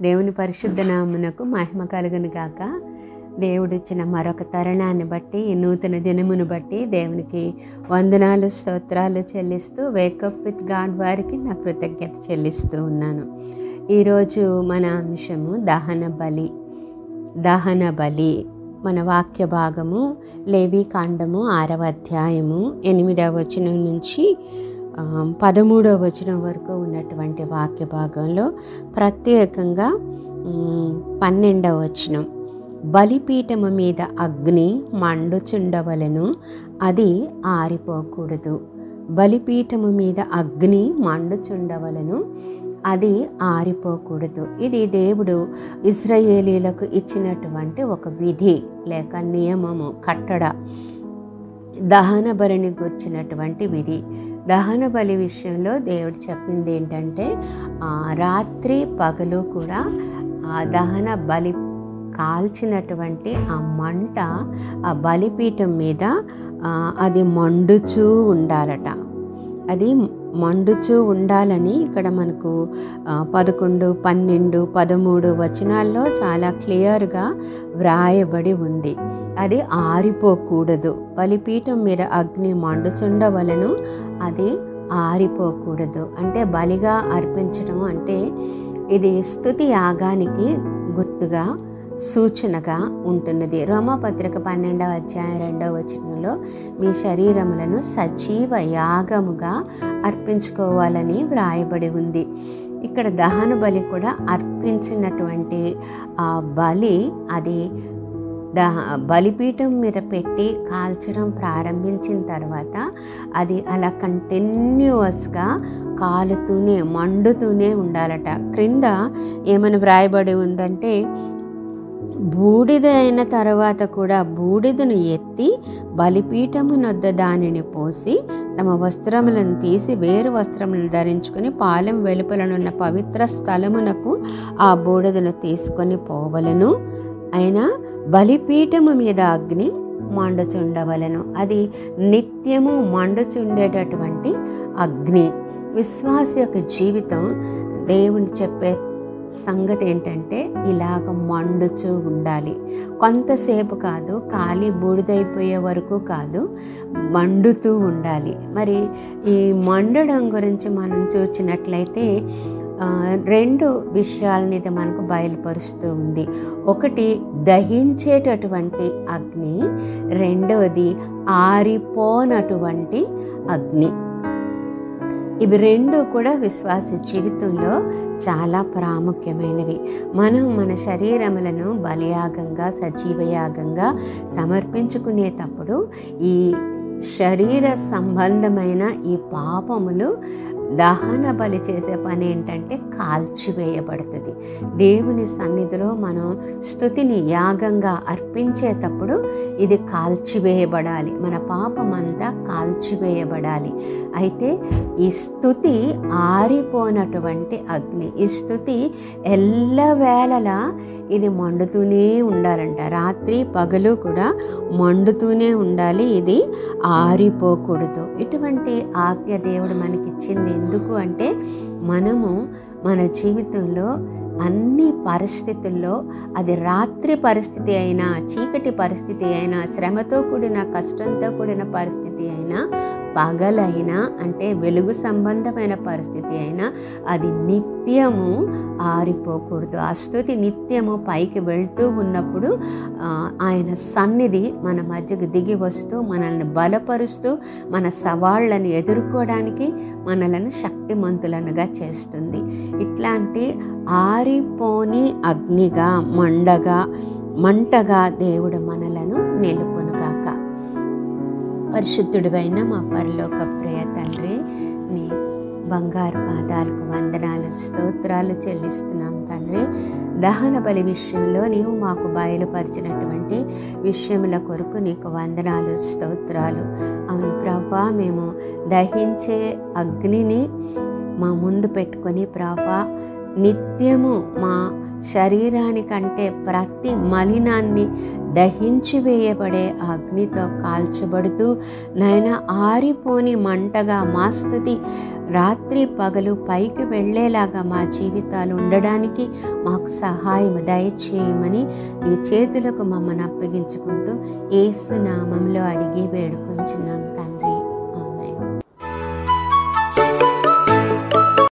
దేవుని పరిశుద్ధ నామమునకు మహిమ కలుగును గాక. దేవుడిచ్చిన మరొక తరుణాన్ని బట్టి, ఈ నూతన దినమును బట్టి దేవునికి వందనాలు స్తోత్రాలు చెల్లిస్తూ వేకప్ విత్ గాడ్ వారికి నా కృతజ్ఞత చెల్లిస్తూ ఉన్నాను. ఈరోజు మన అంశము దహన బలి. మన వాక్య భాగము లేవీకాండము 6వ అధ్యాయము 8వ వచనం నుంచి 13వ వచనం వరకు ఉన్నటువంటి వాక్య భాగంలో ప్రత్యేకంగా 12వ వచనం, బలిపీఠము మీద అగ్ని మండుచుండవలెను, అది ఆరిపోకూడదు. బలిపీఠము మీద అగ్ని మండుచుండవలెను, అది ఆరిపోకూడదు. ఇది దేవుడు ఇశ్రాయేలీలకు ఇచ్చినటువంటి ఒక విధి లేక నియమము, కట్టడ. దహన బలిని గుర్చినటువంటి విధి. దహన బలి విషయంలో దేవుడు చెప్పింది ఏంటంటే, రాత్రి పగలు కూడా ఆ దహన బలి కాల్చినటువంటి ఆ మంట ఆ బలిపీఠం మీద అది మండుచూ ఉండాలట. అది మండుచూ ఉండాలని ఇక్కడ మనకు 11, 12, 13 వచనాల్లో చాలా క్లియర్గా వ్రాయబడి ఉంది. అది ఆరిపోకూడదు. బలిపీఠం మీద అగ్ని మండుచుండవలెను, అది ఆరిపోకూడదు. అంటే బలిగా అర్పించడం అంటే ఇది స్తుతి యాగానికి గుర్తుగా, సూచనగా ఉంటున్నది. రోమాపత్రిక 12వ అధ్యాయం 2వ వచనంలో మీ శరీరములను సజీవ యాగముగా అర్పించుకోవాలని వ్రాయబడి ఉంది. ఇక్కడ దహన బలి కూడా అర్పించినటువంటి ఆ బలి అది బలిపీఠం మీద పెట్టి కాల్చడం ప్రారంభించిన తర్వాత అది అలా కంటిన్యూస్గా కాలుతూనే మండుతూనే ఉండాలట. క్రింద ఏమని వ్రాయబడి ఉందంటే, బూడిద అయిన తర్వాత కూడా బూడిదను ఎత్తి బలిపీఠమునొద్ద దానిని పోసి తమ వస్త్రములను తీసి వేరు వస్త్రములను ధరించుకొని పాలెం వెలుపలనున్న పవిత్ర స్థలమునకు ఆ బూడిదను తీసుకొని పోవలను. అయినా బలిపీఠము మీద అగ్ని మండుచుండవలను. అది నిత్యము మండుచుండేటటువంటి అగ్ని. విశ్వాస యొక్క జీవితం దేవుని చెప్పే సంగతి ఏంటంటే ఇలాగ మండుచూ ఉండాలి. కొంతసేపు కాదు, ఖాళీ బూడిదైపోయే వరకు కాదు, మండుతూ ఉండాలి. మరి ఈ మండడం గురించి మనం చూసినట్లయితే 2 విషయాలని ఇది మనకు బయలుపరుస్తూ ఉంది. ఒకటి దహించేటటువంటి అగ్ని, రెండవది ఆరిపోనటువంటి అగ్ని. ఇవి 2 కూడా విశ్వాస జీవితంలో చాలా ప్రాముఖ్యమైనవి. మనం మన శరీరములను బలియాగంగా, సజీవయాగంగా సమర్పించుకునేటప్పుడు ఈ శరీర సంబంధమైన ఈ పాపములు దహన బలి చేసే పని ఏంటంటే కాల్చివేయబడుతుంది. దేవుని సన్నిధిలో మనం స్తుతిని యాగంగా అర్పించేటప్పుడు ఇది కాల్చివేయబడాలి. మన పాపమంతా కాల్చివేయబడాలి. అయితే ఈ స్తుతి ఆరిపోనటువంటి అగ్ని. ఈ స్తుతి ఎల్లవేళలా ఇది మండుతూనే ఉండాలంట. రాత్రి పగలు కూడా మండుతూనే ఉండాలి. ఇది ఆరిపోకూడదు. ఇటువంటి ఆజ్ఞ దేవుడు మనకిచ్చింది ఎందుకు అంటే, మనము మన జీవితంలో అన్ని పరిస్థితుల్లో, అది రాత్రి పరిస్థితి అయినా, చీకటి పరిస్థితి అయినా, శ్రమతో కూడిన కష్టంతో కూడిన పరిస్థితి అయినా, పగలైనా అంటే వెలుగు సంబంధమైన పరిస్థితి అయినా, అది నిత్యము ఆరిపోకూడదు. ఆ స్తుతి నిత్యము పైకి వెళ్తూ ఉన్నప్పుడు ఆయన సన్నిధి మన మధ్యకు దిగి వస్తూ మనల్ని బలపరుస్తూ మన సవాళ్ళని ఎదుర్కోవడానికి మనలను శక్తిమంతులనుగా చేస్తుంది. ఇట్లాంటి ఆరిపోని అగ్నిగా, మంటగా దేవుడు మనలను నిలుపునుగాక. పరిశుద్ధుడివైన మా పరలోక ప్రియ తండ్రి, నీ బంగారు పాదాలకు వందనాలు స్తోత్రాలు చెల్లిస్తున్నాం తండ్రి. దహన బలి విషయంలో నీవు మాకు బయలుపరిచినటువంటి విషయముల కొరకు నీకు వందనాలు స్తోత్రాలు. అవును ప్రభా, మేము దహించే అగ్నిని మా ముందు పెట్టుకొని ప్రభా నిత్యము మా శరీరానికంటే ప్రతి మలినాన్ని దహించి వేయబడే అగ్నితో కాల్చబడుతూ నాయనా ఆరిపోని మంటగా మా స్తుతి రాత్రి పగలు పైకి వెళ్ళేలాగా మా జీవితాలు ఉండడానికి మాకు సహాయం దయచేయమని నీ చేతులకు మమ్మల్ని అప్పగించుకుంటూ యేసు నామంలో అడిగి వేడుకొంచున్నాం తండ్రి.